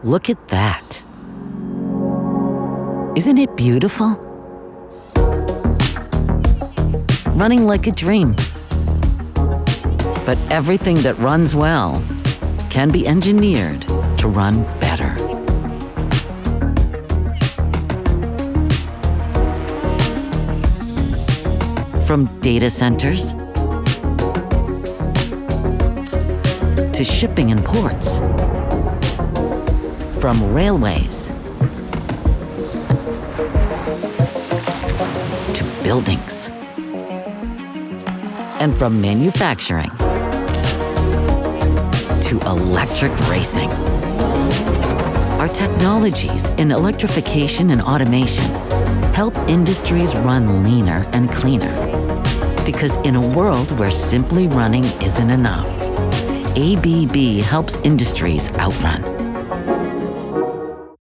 Look at that. Isn't it beautiful? Running like a dream. But everything that runs well can be engineered to run better. From data centers to shipping and ports, from railways to buildings, and from manufacturing to electric racing. Our technologies in electrification and automation help industries run leaner and cleaner. Because in a world where simply running isn't enough, ABB helps industries outrun.